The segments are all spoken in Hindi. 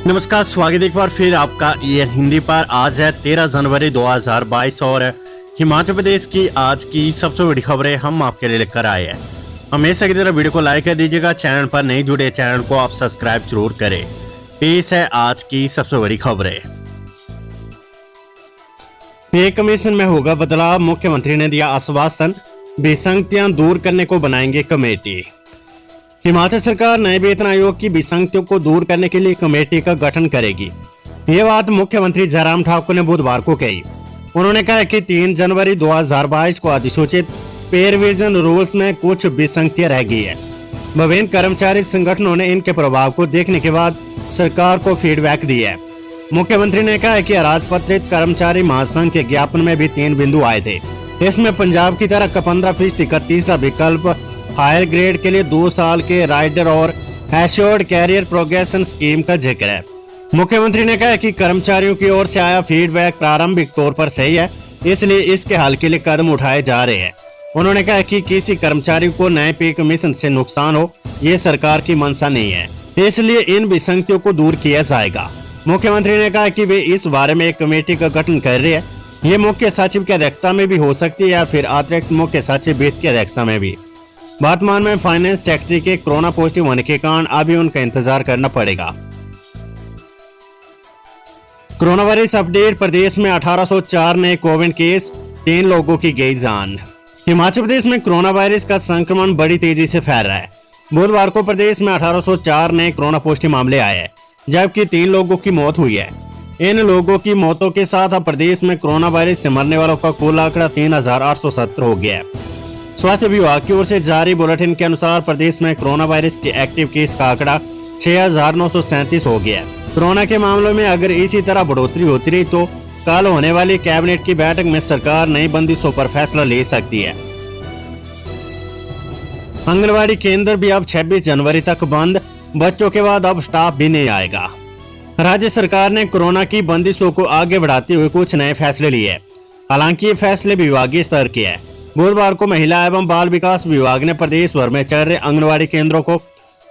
नमस्कार, स्वागत है एक बार फिर आपका ये हिंदी पर। आज है 13 जनवरी 2022 और हिमाचल प्रदेश की आज की सबसे बड़ी खबरें हम आपके लिए लेकर आए हैं। हमेशा की तरह वीडियो को लाइक कर दीजिएगा। चैनल पर नहीं जुड़े चैनल को आप सब्सक्राइब जरूर करें। पेश है आज की सबसे बड़ी खबरें। पे कमीशन में होगा बदलाव, मुख्यमंत्री ने दिया आश्वासन। विसंगतियां दूर करने को बनाएंगे कमेटी। हिमाचल सरकार नए वेतन आयोग की विसंगतियों को दूर करने के लिए कमेटी का गठन करेगी। ये बात मुख्यमंत्री जयराम ठाकुर ने बुधवार को कही। उन्होंने कहा कि 3 जनवरी 2022 को अधिसूचित पे रिवीजन रूल्स में कुछ विसंगतियां रह गई है। विभिन्न कर्मचारी संगठनों ने इनके प्रभाव को देखने के बाद सरकार को फीडबैक दी है। मुख्यमंत्री ने कहा कि अराजपत्रित कर्मचारी महासंघ के ज्ञापन में भी 3 बिंदु आए थे। इसमें पंजाब की तरह 15% का तीसरा विकल्प, हायर ग्रेड के लिए 2 साल के राइडर और एश्योर्ड कैरियर प्रोग्रेशन स्कीम का जिक्र है। मुख्यमंत्री ने कहा कि कर्मचारियों की ओर से आया फीडबैक प्रारंभिक तौर पर सही है, इसलिए इसके हल के लिए कदम उठाए जा रहे हैं। उन्होंने कहा कि किसी कर्मचारी को नए पे कमीशन से नुकसान हो, ये सरकार की मंशा नहीं है, इसलिए इन विसंगतियों को दूर किया जाएगा। मुख्यमंत्री ने कहा कि वे इस बारे में एक कमेटी का गठन कर रहे हैं। ये मुख्य सचिव की अध्यक्षता में भी हो सकती है या फिर अतिरिक्त मुख्य सचिव वित्त की अध्यक्षता में भी। वर्तमान में फाइनेंस सेक्रेटरी के कोरोना पॉजिटिव होने के कारण अभी उनका इंतजार करना पड़ेगा। Corona virus update. प्रदेश में 1804 नए कोविड केस, 3 लोगों की गई जान। हिमाचल प्रदेश में कोरोना वायरस का संक्रमण बड़ी तेजी से फैल रहा है। बुधवार को प्रदेश में 1804 नए कोरोना पॉजिटिव मामले आए हैं, जबकि 3 लोगों की मौत हुई है। इन लोगों की मौतों के साथ अब प्रदेश में कोरोना वायरस से मरने वालों का कुल आंकड़ा 3870 हो गया है। स्वास्थ्य विभाग की ओर से जारी बुलेटिन के अनुसार प्रदेश में कोरोना वायरस के एक्टिव केस का आंकड़ा 6937 हो गया है। कोरोना के मामलों में अगर इसी तरह बढ़ोतरी होती रही तो कल होने वाली कैबिनेट की बैठक में सरकार नई बंदिशों पर फैसला ले सकती है। आंगनबाड़ी केंद्र भी अब 26 जनवरी तक बंद। बच्चों के बाद अब स्टाफ भी नहीं आएगा। राज्य सरकार ने कोरोना की बंदिशों को आगे बढ़ाते हुए कुछ नए फैसले लिए। हालांकि ये फैसले विभागीय स्तर के हैं। बुधवार को महिला एवं बाल विकास विभाग ने प्रदेश भर में चल रहे आंगनबाड़ी केंद्रों को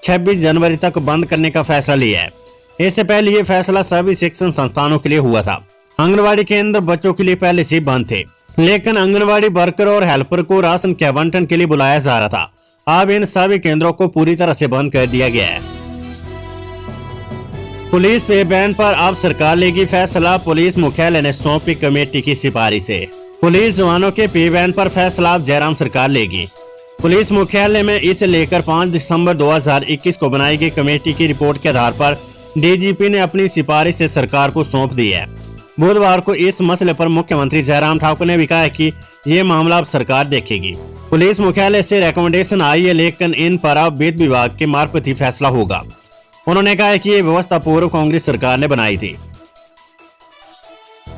26 जनवरी तक बंद करने का फैसला लिया है। इससे पहले ये फैसला सभी शिक्षण संस्थानों के लिए हुआ था। आंगनबाड़ी केंद्र बच्चों के लिए पहले से बंद थे, लेकिन आंगनबाड़ी वर्कर और हेल्पर को राशन के आवंटन के लिए बुलाया जा रहा था। अब इन सभी केंद्रों को पूरी तरह से बंद कर दिया गया है। पुलिस पे बैन पर अब सरकार लेगी फैसला। पुलिस मुख्यालय ने सौंपी कमेटी की सिफारिश है। पुलिस जवानों के पे बैन पर फैसला अब जयराम सरकार लेगी। पुलिस मुख्यालय में इसे लेकर 5 दिसंबर 2021 को बनाई गई कमेटी की रिपोर्ट के आधार पर डीजीपी ने अपनी सिफारिश से सरकार को सौंप दी है। बुधवार को इस मसले पर मुख्यमंत्री जयराम ठाकुर ने भी कहा कि ये मामला अब सरकार देखेगी। पुलिस मुख्यालय से रिकमेंडेशन आई है, लेकिन इन पर अब वित्त विभाग के मार्फत ही फैसला होगा। उन्होंने कहा कि ये व्यवस्था पूर्व कांग्रेस सरकार ने बनाई थी।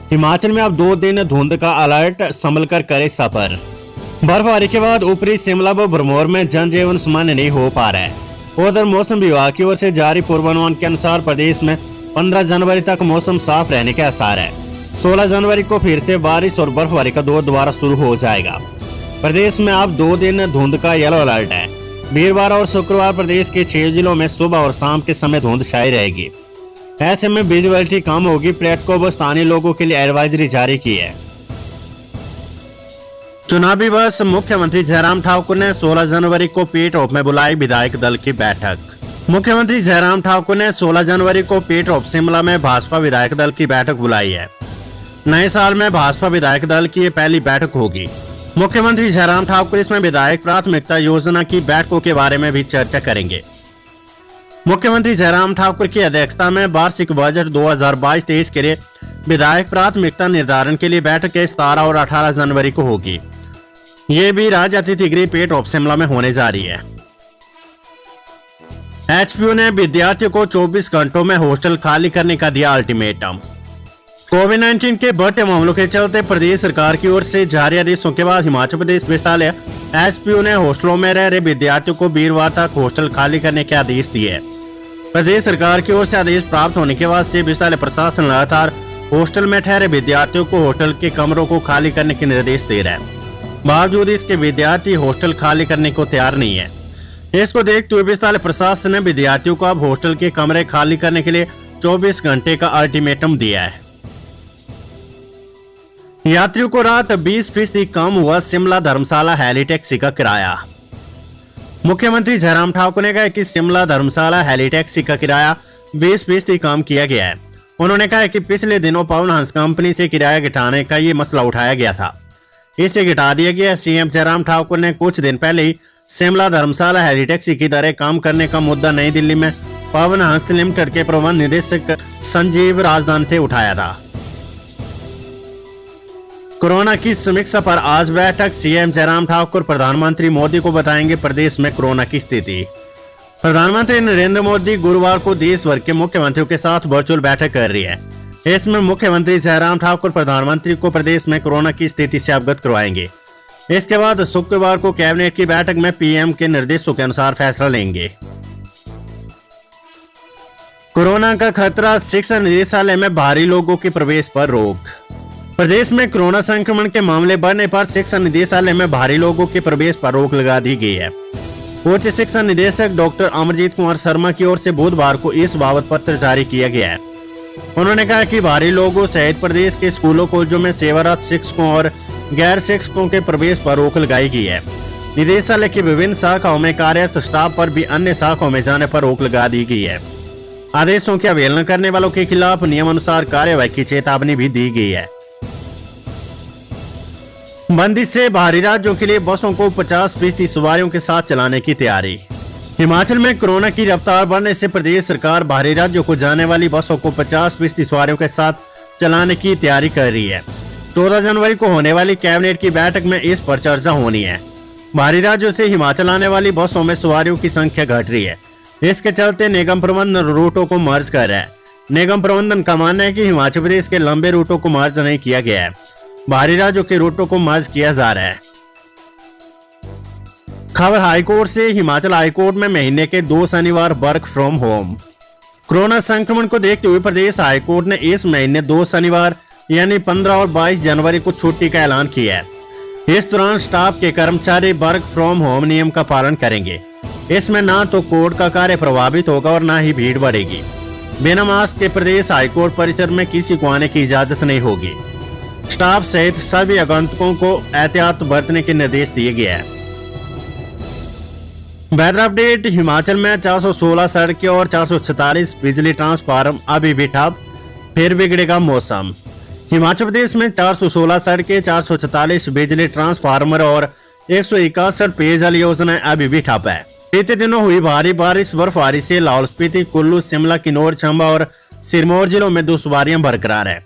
हिमाचल में अब 2 दिन धुंध का अलर्ट, संभल कर करे सफर। बर्फबारी के बाद ऊपरी शिमला व भरमौर में जनजीवन सामान्य नहीं हो पा रहा है। उधर मौसम विभाग की ओर से जारी पूर्वानुमान के अनुसार प्रदेश में 15 जनवरी तक मौसम साफ रहने के आसार है। 16 जनवरी को फिर से बारिश और बर्फबारी का दौर दोबारा शुरू हो जाएगा। प्रदेश में अब 2 दिन धुंध का येलो अलर्ट है। वीरवार और शुक्रवार प्रदेश के 6 जिलों में सुबह और शाम के समय धुंध छाई रहेगी। ऐसे में विजिबिलिटी कम होगी। पर्यटकों व स्थानीय लोगों के लिए एडवाइजरी जारी की है। चुनावी वर्ष। मुख्यमंत्री जयराम ठाकुर ने 16 जनवरी को पीटरॉफ में बुलाई विधायक दल की बैठक। मुख्यमंत्री जयराम ठाकुर ने 16 जनवरी को पीटरॉफ शिमला में भाजपा विधायक दल की बैठक बुलाई है। नए साल में भाजपा विधायक दल की ये पहली बैठक होगी। मुख्यमंत्री जयराम ठाकुर इसमें विधायक प्राथमिकता योजना की बैठकों के बारे में भी चर्चा करेंगे। मुख्यमंत्री जयराम ठाकुर की अध्यक्षता में वार्षिक बजट 2022-23 के लिए विधायक प्राथमिकता निर्धारण के लिए बैठक 17 और 18 जनवरी को होगी। ये भी राज्य अतिथि गृह पीटरॉफ शिमला में होने जा रही है। एचपीयू ने विद्यार्थियों को 24 घंटों में हॉस्टल खाली करने का दिया अल्टीमेटम। कोविड-19 के बढ़ते मामलों के चलते प्रदेश सरकार की ओर से जारी आदेशों के बाद हिमाचल प्रदेश विद्यालय एचपीयू ने हॉस्टलों में रह रहे विद्यार्थियों को वीरवार तक हॉस्टल खाली करने के आदेश दिए। प्रदेश सरकार की ओर से आदेश प्राप्त होने के बाद से विद्यालय प्रशासन लगातार हॉस्टल में ठहरे विद्यार्थियों को हॉस्टल के कमरों को खाली करने के निर्देश दे रहा है। बावजूद इसके विद्यार्थी हॉस्टल खाली करने को तैयार नहीं है। इसको देखते हुए विद्यालय प्रशासन ने विद्यार्थियों को अब हॉस्टल के कमरे खाली करने के लिए 24 घंटे का अल्टीमेटम दिया है। यात्रियों को रात 20% कम हुआ शिमला धर्मशाला हेली टैक्सी का किराया। मुख्यमंत्री जयराम ठाकुर ने कहा कि शिमला धर्मशाला हेली टैक्सी का किराया 20% कम किया गया है। उन्होंने कहा कि पिछले दिनों पवन हंस कंपनी से किराया घटाने का ये मसला उठाया गया था, इसे घटा दिया गया। सीएम जयराम ठाकुर ने कुछ दिन पहले ही शिमला धर्मशाला हेली टैक्सी की दरें कम करने का मुद्दा नई दिल्ली में पवन हंस लिमिटेड के प्रबंध निदेशक संजीव राजदान से उठाया था। कोरोना की समीक्षा पर आज बैठक। सीएम जयराम ठाकुर प्रधानमंत्री मोदी को बताएंगे प्रदेश में कोरोना की स्थिति। प्रधानमंत्री नरेंद्र मोदी गुरुवार को देश भर के मुख्यमंत्रियों के साथ वर्चुअल बैठक कर रही है। इसमें मुख्यमंत्री जयराम ठाकुर प्रधानमंत्री को प्रदेश में कोरोना की स्थिति से अवगत करवाएंगे। इसके बाद शुक्रवार को कैबिनेट की बैठक में पीएम के निर्देशों के अनुसार फैसला लेंगे। कोरोना का खतरा, शिक्षा निदेशालय में बाहरी लोगों के प्रवेश पर रोक। प्रदेश में कोरोना संक्रमण के मामले बढ़ने पर शिक्षा निदेशालय में बाहरी लोगों के प्रवेश पर रोक लगा दी गई है। उच्च शिक्षा निदेशक डॉक्टर अमरजीत कुमार शर्मा की ओर से बुधवार को इस बाबत पत्र जारी किया गया है। उन्होंने कहा कि बाहरी लोगों सहित प्रदेश के स्कूलों कॉलेजों में सेवारत शिक्षकों और गैर शिक्षकों के प्रवेश पर रोक लगाई गई है। निदेशालय की विभिन्न शाखाओं में कार्यरत स्टाफ पर भी अन्य शाखाओं में जाने पर रोक लगा दी गई है। आदेशों की अवहेलना करने वालों के खिलाफ नियमानुसार कार्यवाही की चेतावनी भी दी गई है। बंदिश से बाहरी राज्यों के लिए बसों को 50% सवारियों के साथ चलाने की तैयारी। हिमाचल में कोरोना की रफ्तार बढ़ने से प्रदेश सरकार बाहरी राज्यों को जाने वाली बसों को 50% सवारियों के साथ चलाने की तैयारी कर रही है। 14 जनवरी को होने वाली कैबिनेट की बैठक में इस पर चर्चा होनी है। बाहरी राज्यों से हिमाचल आने वाली बसों में सवारियों की संख्या घट रही है। इसके चलते निगम प्रबंधन रूटों को मर्ज कर रहा है। निगम प्रबंधन का मानना है कि हिमाचल प्रदेश के लंबे रूटों को मर्ज नहीं किया गया है, बाहरी राज्यों के रूटों को मर्ज किया जा रहा है। खबर हाईकोर्ट से। हिमाचल हाईकोर्ट में महीने के 2 शनिवार वर्क फ्रॉम होम। कोरोना संक्रमण को देखते हुए प्रदेश हाईकोर्ट ने इस महीने 2 शनिवार यानी 15 और 22 जनवरी को छुट्टी का ऐलान किया है। इस दौरान स्टाफ के कर्मचारी वर्क फ्रॉम होम नियम का पालन करेंगे। इसमें ना तो कोर्ट का कार्य प्रभावित होगा और ना ही भीड़ बढ़ेगी। बिना मास्क के प्रदेश हाईकोर्ट परिसर में किसी को आने की इजाजत नहीं होगी। स्टाफ सहित सभी आगंतुकों को एहतियात बरतने के निर्देश दिए गए हैं। Weather update. हिमाचल में 416 सड़कें और 446 बिजली ट्रांसफार्मर अभी भी ठप, फिर बिगड़ेगा मौसम। हिमाचल प्रदेश में 416 सड़कें, 444 बिजली ट्रांसफार्मर और 161 पेयजल योजनाएं अभी भी ठप है। बीते दिनों हुई भारी बारिश बर्फबारी से लाहौल स्पीति, कुल्लू, शिमला, किन्नौर, चंबा और सिरमौर जिलों में दुश्वारियां बरकरार है।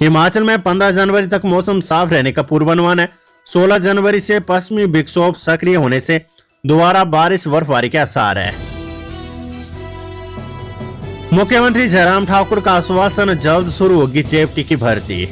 हिमाचल में 15 जनवरी तक मौसम साफ रहने का पूर्वानुमान है। 16 जनवरी से पश्चिमी विक्षोभ सक्रिय होने से दोबारा बारिश बर्फबारी के आसार है। मुख्यमंत्री जयराम ठाकुर का आश्वासन, जल्द शुरू होगी जेएफटी की भर्ती।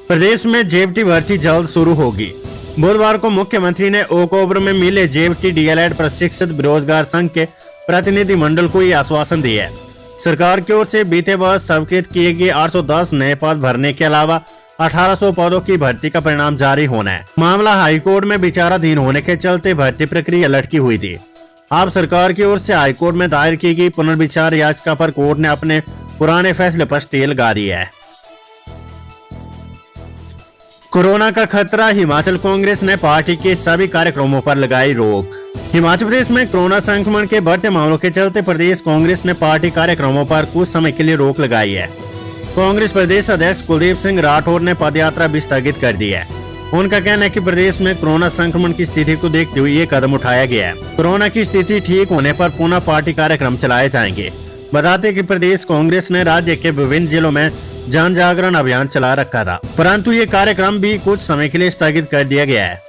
प्रदेश में जेएफटी भर्ती जल्द शुरू होगी। बुधवार को मुख्यमंत्री ने ओक ओवर में मिले जेएफटी डीएलएड प्रशिक्षित बेरोजगार संघ के प्रतिनिधि मंडल को यह आश्वासन दिया है। सरकार की ओर से बीते वर्ष स्वीकृत किए गए 810 नए पद भरने के अलावा 1800 पदों की भर्ती का परिणाम जारी होना है। मामला हाईकोर्ट में विचाराधीन होने के चलते भर्ती प्रक्रिया लटकी हुई थी। अब सरकार की ओर से हाईकोर्ट में दायर की गई पुनर्विचार याचिका पर कोर्ट ने अपने पुराने फैसले पर स्टे लगा दिया है। कोरोना का खतरा। हिमाचल कांग्रेस ने पार्टी के सभी कार्यक्रमों पर लगाई रोक। हिमाचल प्रदेश में कोरोना संक्रमण के बढ़ते मामलों के चलते प्रदेश कांग्रेस ने पार्टी कार्यक्रमों पर कुछ समय के लिए रोक लगाई है। कांग्रेस प्रदेश अध्यक्ष कुलदीप सिंह राठौर ने पदयात्रा भी स्थगित कर दी है। उनका कहना है कि प्रदेश में कोरोना संक्रमण की स्थिति को देखते हुए ये कदम उठाया गया है। कोरोना की स्थिति ठीक होने पर पुनः पार्टी कार्यक्रम चलाए जाएंगे। बताते कि प्रदेश कांग्रेस ने राज्य के विभिन्न जिलों में जन जागरण अभियान चला रखा था, परंतु ये कार्यक्रम भी कुछ समय के लिए स्थगित कर दिया गया है।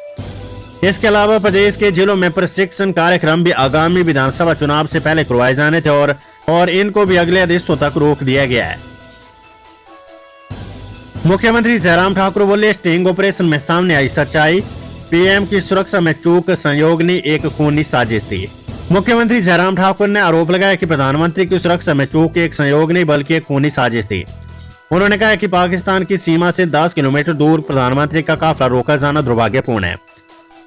इसके अलावा प्रदेश के जिलों में प्रशिक्षण कार्यक्रम भी आगामी विधानसभा चुनाव से पहले करवाए जाने थे और इनको भी अगले आदेशों तक रोक दिया गया है। मुख्यमंत्री जयराम ठाकुर बोले, स्टिंग ऑपरेशन में सामने आई सच्चाई। पीएम की सुरक्षा में चूक संयोगनी एक खूनी साजिश थी। मुख्यमंत्री जयराम ठाकुर ने आरोप लगाया कि प्रधानमंत्री की सुरक्षा में चूक एक संयोग नहीं बल्कि एक खूनी साजिश थी। उन्होंने कहा कि पाकिस्तान की सीमा से 10 किलोमीटर दूर प्रधानमंत्री का काफिला रोका जाना दुर्भाग्यपूर्ण है।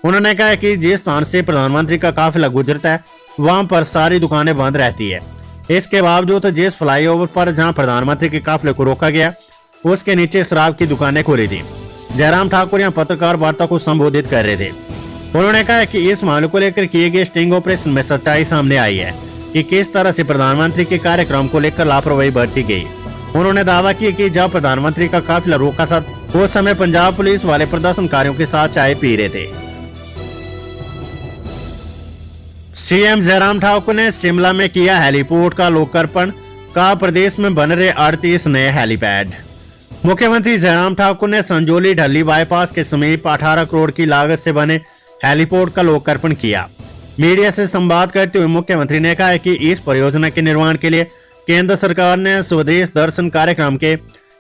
उन्होंने कहा कि जिस स्थान से प्रधानमंत्री का काफिला गुजरता है वहां पर सारी दुकानें बंद रहती है। इसके बावजूद जिस फ्लाईओवर पर जहां प्रधानमंत्री के काफिले को रोका गया उसके नीचे शराब की दुकानें खुली थी। जयराम ठाकुर यहां पत्रकार वार्ता को संबोधित कर रहे थे। उन्होंने कहा कि इस मामले को लेकर किए गए स्टिंग ऑपरेशन में सच्चाई सामने आई है कि किस तरह से प्रधानमंत्री के कार्यक्रम को लेकर लापरवाही बरती गई। उन्होंने दावा किया कि जब प्रधानमंत्री का काफिला रोका था उस समय पंजाब पुलिस वाले प्रदर्शनकारियों के साथ चाय पी रहे थे। सीएम जयराम ठाकुर ने शिमला में किया हेलीपोर्ट का लोकार्पण, कहा प्रदेश में बन रहे 38 नए हेलीपैड। मुख्यमंत्री जयराम ठाकुर ने संजौली ढली बाईपास के समीप 18 करोड़ की लागत से बने हेलीपोर्ट का लोकार्पण किया। मीडिया से संवाद करते हुए मुख्यमंत्री ने कहा कि इस परियोजना के निर्माण के लिए केंद्र सरकार ने स्वदेश दर्शन कार्यक्रम के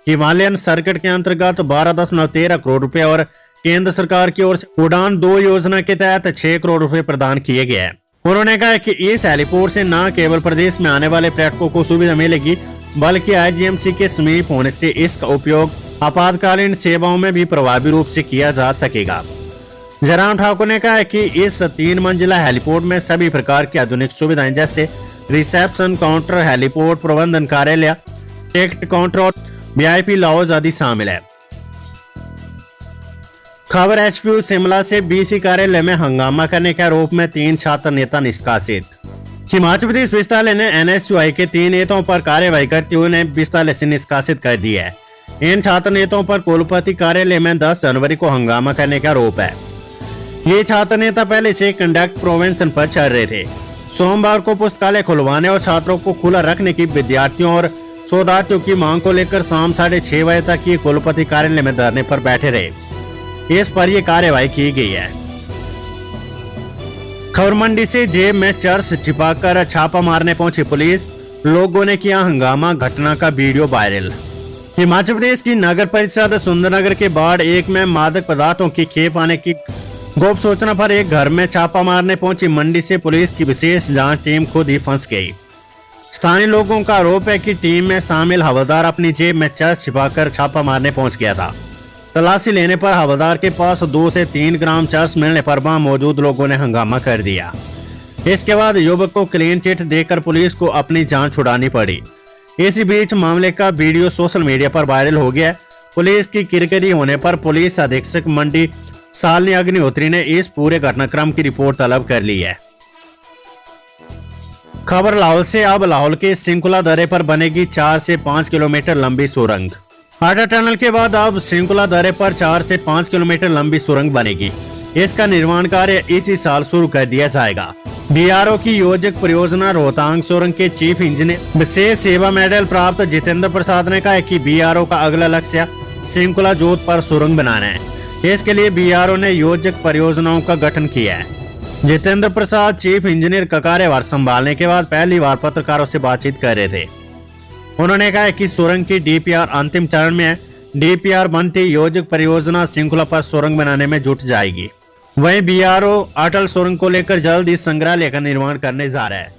हिमालयन सर्किट के अंतर्गत 12.13 करोड़ रुपए और केंद्र सरकार की ओर से उड़ान 2 योजना के तहत 6 करोड़ रुपए प्रदान किए गए हैं। उन्होंने कहा कि इस हेलीपोर्ट से न केवल प्रदेश में आने वाले पर्यटकों को सुविधा मिलेगी बल्कि आईजीएमसी के समीप होने से इसका उपयोग आपातकालीन सेवाओं में भी प्रभावी रूप से किया जा सकेगा। जयराम ठाकुर ने कहा कि इस 3 मंजिला हेलीपोर्ट में सभी प्रकार की आधुनिक सुविधाएं जैसे रिसेप्शन काउंटर, हेलीपोर्ट प्रबंधन कार्यालय, टिकट काउंटर और वीआईपी लॉज आदि शामिल है। खबर एचपीयू शिमला से बीसी कार्यालय में हंगामा करने के आरोप में 3 छात्र नेता निष्कासित। हिमाचल प्रदेश विश्वविद्यालय ने एनएसयूआई के 3 नेताओं पर कार्रवाई करते हुए उन्हें विश्वविद्यालय से निष्कासित कर दिया है। इन छात्र नेताओं पर कुलपति कार्यालय में 10 जनवरी को हंगामा करने का आरोप है। ये छात्र नेता पहले से कंडक्ट प्रोवेंशन पर चल रहे थे। सोमवार को पुस्तकालय खुलवाने और छात्रों को खुला रखने की विद्यार्थियों और शोधार्थियों की मांग को लेकर शाम 6:30 बजे तक ये कुलपति कार्यालय में धरने पर बैठे रहे। इस पर यह कार्रवाई की गई है। खबर मंडी से जेब में चर्स छिपाकर छापा मारने पहुंची पुलिस, लोगों ने किया हंगामा, घटना का वीडियो वायरल। हिमाचल प्रदेश की नगर परिषद सुंदरनगर के वार्ड 1 में मादक पदार्थों की खेप आने की गुप्त सूचना पर एक घर में छापा मारने पहुंची मंडी से पुलिस की विशेष जांच टीम खुद ही फंस गई। स्थानीय लोगों का आरोप है कि टीम में शामिल हवलदार अपनी जेब में चर्स छिपाकर छापा मारने पहुंच गया था। तलाशी लेने पर हवलदार के पास 2 से 3 ग्राम चर्स मिलने पर वहां मौजूद लोगों ने हंगामा कर दिया। इसके बाद युवक को क्लीन चिट देकर पुलिस को अपनी जान छुड़ानी पड़ी। इसी बीच मामले का वीडियो सोशल मीडिया पर वायरल हो गया। पुलिस की किरकिरी होने पर पुलिस अधीक्षक मंडी शालिनी अग्निहोत्री ने इस पूरे घटनाक्रम की रिपोर्ट तलब कर ली है। खबर लाहौल से, अब लाहौल के सिंकुला दर्रे पर बनेगी 4 से 5 किलोमीटर लंबी सुरंग। अटल टनल के बाद अब सिंकुला दर्रे पर 4 से 5 किलोमीटर लंबी सुरंग बनेगी। इसका निर्माण कार्य इसी साल शुरू कर दिया जाएगा। बीआरओ की योजक परियोजना रोहतांग सुरंग के चीफ इंजीनियर विशेष सेवा मेडल प्राप्त जितेंद्र प्रसाद ने कहा कि बीआरओ का अगला लक्ष्य सिंकुला जोत पर सुरंग बनाना है। इसके लिए बीआरओ ने योजक परियोजनाओं का गठन किया है। जितेंद्र प्रसाद चीफ इंजीनियर का कार्यभार संभालने के बाद पहली बार पत्रकारों से बातचीत कर रहे थे। उन्होंने कहा कि सुरंग की डीपीआर अंतिम चरण में है। डीपीआर बनती योजक परियोजना श्रृंखला पर सुरंग बनाने में जुट जाएगी। वहीं बीआरओ अटल सुरंग को लेकर जल्द ही संग्रहालय का निर्माण करने जा रहा है।